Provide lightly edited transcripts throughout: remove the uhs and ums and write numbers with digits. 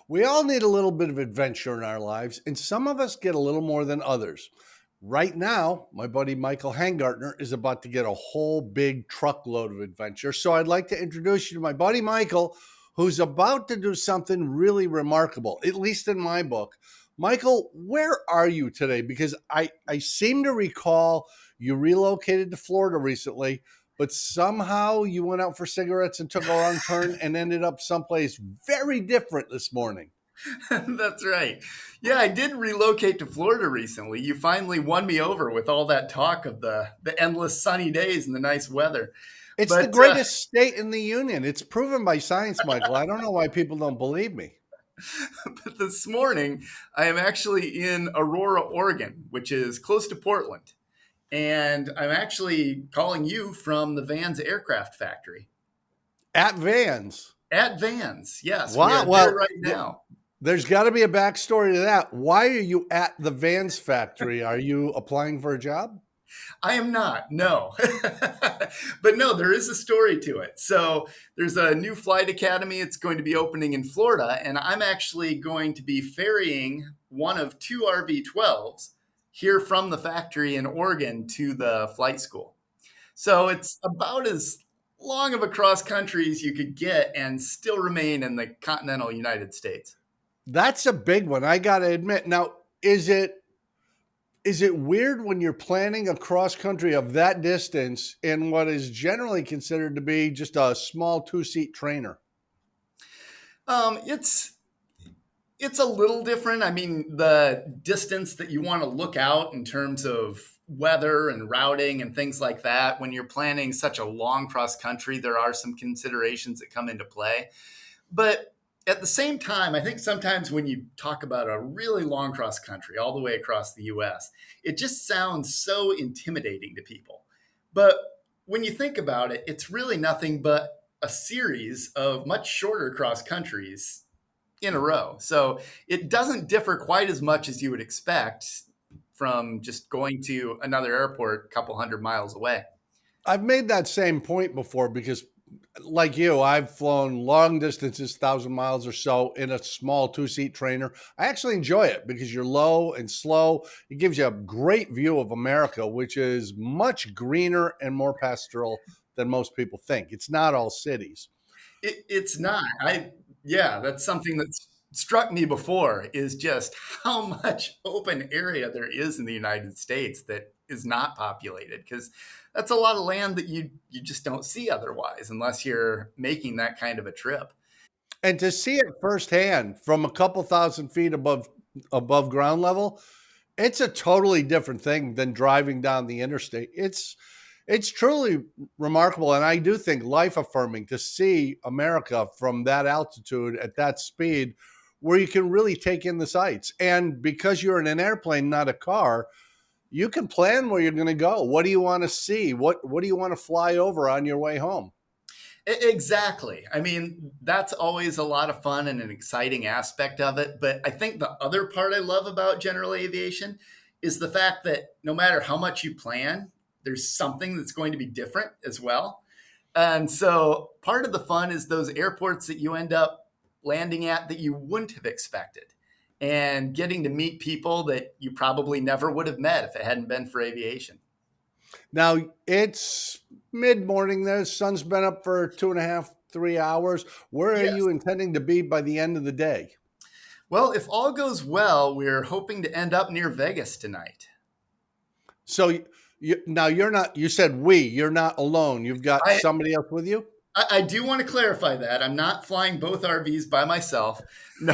We all need a little bit of adventure in our lives, and some of us get a little more than others. Right now, my buddy Michael Hangartner is about to get a whole big truckload of adventure. So I'd like to introduce you to my buddy Michael, who's about to do something really remarkable, at least in my book. Michael, where are you today? Because I seem to recall you relocated to Florida recently, but somehow you went out for cigarettes and took a wrong turn and ended up someplace very different this morning. That's right. Yeah, I did relocate to Florida recently. You finally won me over with all that talk of the endless sunny days and the nice weather. It's the But greatest state in the union. It's proven by science, Michael. I don't know why people don't believe me. but this morning, I am actually in Aurora, Oregon, which is close to Portland. And I'm actually calling you from the Vans aircraft factory. At Vans. At Vans, yes, we Wow. are there Well, right now. there's got to be a backstory to that. Why are you at the Vans factory? Are you applying for a job? I am not, no. But no, there is a story to it. So there's a new flight academy. It's going to be opening in Florida, and I'm actually going to be ferrying one of two RV12s here from the factory in Oregon to the flight school. So it's about as long of a cross country as you could get and still remain in the continental United States. That's a big one. I got to admit. Now, is it weird when you're planning a cross country of that distance in what is generally considered to be just a small two-seat trainer? Um, it's it's a little different. I mean, the distance that you want to look out in terms of weather and routing and things like that, when you're planning such a long cross country, there are some considerations that come into play. But at the same time, I think sometimes when you talk about a really long cross country, all the way across the US, it just sounds so intimidating to people. But when you think about it, it's really nothing but a series of much shorter cross countries in a row. So it doesn't differ quite as much as you would expect from just going to another airport a couple hundred miles away. I've made that same point before because, like you, I've flown long distances, 1,000 miles or so in a small two-seat trainer. I actually enjoy it because you're low and slow. It gives you a great view of America, which is much greener and more pastoral than most people think. It's not all cities. It's not. Yeah, that's something that's struck me before is just how much open area there is in the United States that is not populated because that's a lot of land that you just don't see otherwise unless you're making that kind of a trip. And to see it firsthand from a couple thousand feet above ground level, it's a totally different thing than driving down the interstate. It's truly remarkable, and I do think life affirming to see America from that altitude at that speed, where you can really take in the sights. And because you're in an airplane, not a car, you can plan where you're going to go. What do you want to see? What do you want to fly over on your way home? Exactly. I mean, that's always a lot of fun and an exciting aspect of it. But I think the other part I love about general aviation is the fact that no matter how much you plan, there's something that's going to be different as well. And so part of the fun is those airports that you end up landing at that you wouldn't have expected and getting to meet people that you probably never would have met if it hadn't been for aviation. Now it's mid morning. The sun's been up for 2.5, 3 hours. Where are Yes. you intending to be by the end of the day? Well, if all goes well, we're hoping to end up near Vegas tonight. So now you're not, you said you're not alone. You've got I, somebody else with you? I do want to clarify that. I'm not flying both RVs by myself. No,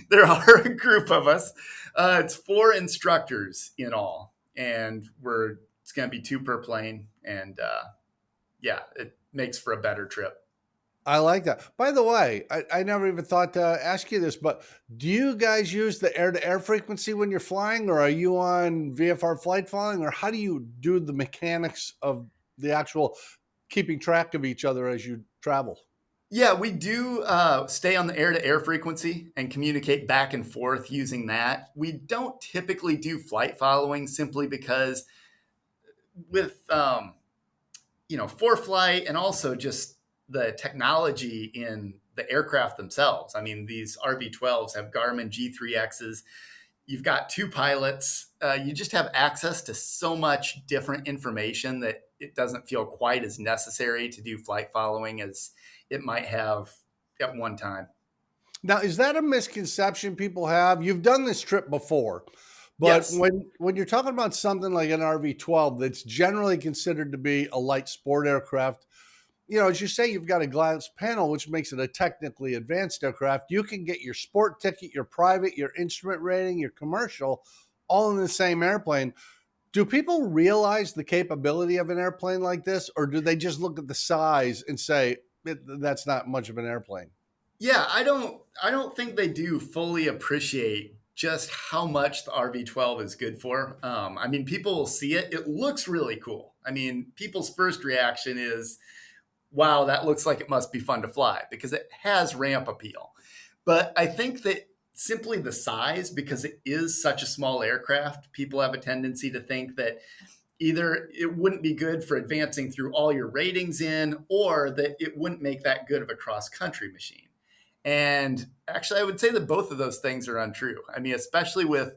there are a group of us. It's four instructors in all, and it's going to be two per plane. And yeah, it makes for a better trip. I like that. By the way, I never even thought to ask you this, but do you guys use the air to air frequency when you're flying, or are you on VFR flight following, or how do you do the mechanics of the actual keeping track of each other as you travel? Yeah, we do stay on the air to air frequency and communicate back and forth using that. We don't typically do flight following simply because with for flight and also just the technology in the aircraft themselves. I mean, these RV12s have Garmin G3Xs. You've got two pilots. You just have access to so much different information that it doesn't feel quite as necessary to do flight following as it might have at one time. Now, is that a misconception people have? You've done this trip before, but Yes. when you're talking about something like an RV-12 that's generally considered to be a light sport aircraft, as you say, you've got a glass panel, which makes it a technically advanced aircraft. You can get your sport ticket, your private, your instrument rating, your commercial, all in the same airplane. Do people realize the capability of an airplane like this, or do they just look at the size and say that's not much of an airplane? Yeah, I don't think they do fully appreciate just how much the RV12 is good for. I mean, people will see it. It looks really cool. I mean, people's first reaction is, wow, that looks like it must be fun to fly because it has ramp appeal. But I think that simply the size, because it is such a small aircraft, people have a tendency to think that either it wouldn't be good for advancing through all your ratings in, or that it wouldn't make that good of a cross country machine. And actually, I would say that both of those things are untrue. I mean, especially with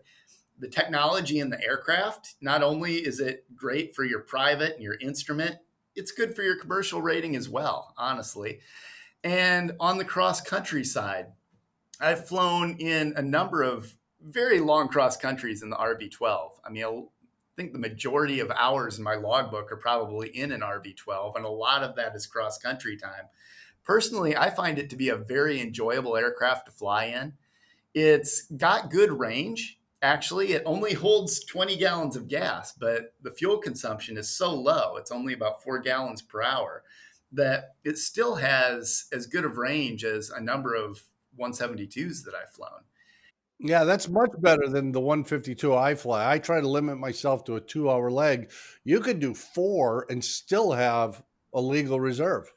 the technology in the aircraft, not only is it great for your private and your instrument, it's good for your commercial rating as well, honestly. And on the cross country side, I've flown in a number of very long cross countries in the RV12. I mean, I think the majority of hours in my logbook are probably in an RV12, and a lot of that is cross country time. Personally, I find it to be a very enjoyable aircraft to fly in. It's got good range. Actually, it only holds 20 gallons of gas, but the fuel consumption is so low, it's only about 4 gallons per hour, that it still has as good of range as a number of 172s that I've flown. Yeah, that's much better than the 152 I fly. I try to limit myself to a 2-hour leg. You could do four and still have a legal reserve.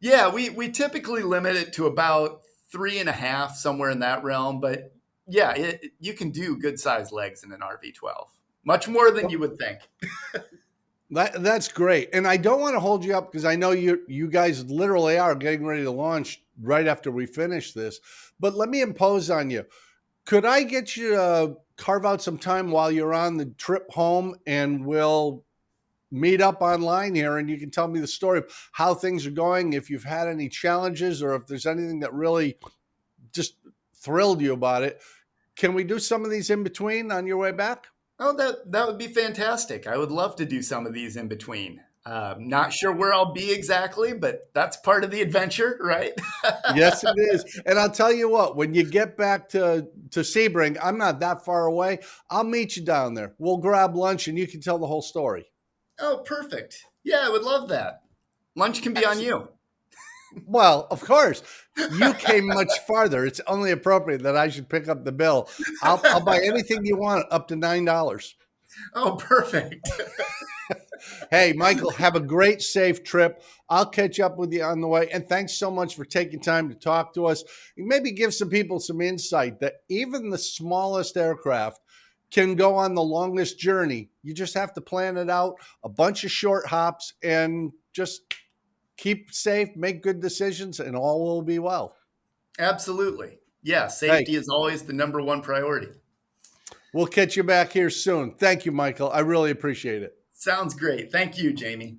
Yeah, we typically limit it to about 3.5, somewhere in that realm. But yeah, you can do good sized legs in an RV12, much more than you would think. That's great. And I don't want to hold you up because I know you guys literally are getting ready to launch right after we finish this. But let me impose on you. Could I get you to carve out some time while you're on the trip home and we'll meet up online here and you can tell me the story of how things are going, if you've had any challenges or if there's anything that really just thrilled you about it. Can we do some of these in between on your way back? Oh, that would be fantastic. I would love to do some of these in between. Not sure where I'll be exactly, but that's part of the adventure, right? Yes, it is. And I'll tell you what, when you get back to Sebring, I'm not that far away. I'll meet you down there. We'll grab lunch and you can tell the whole story. Oh, perfect. Yeah, I would love that. Lunch can be on Excellent. you. Well, of course, you came much farther. It's only appropriate that I should pick up the bill. I'll buy anything you want up to $9. Oh, perfect. Hey, Michael, have a great, safe trip. I'll catch up with you on the way. And thanks so much for taking time to talk to us. Maybe give some people some insight that even the smallest aircraft can go on the longest journey. You just have to plan it out, a bunch of short hops, and just keep safe, make good decisions, and all will be well. Absolutely. Yeah, Hey, safety is always the number one priority. we'll catch you back here soon. Thank you, Michael. I really appreciate it. Sounds great. Thank you, Jamie.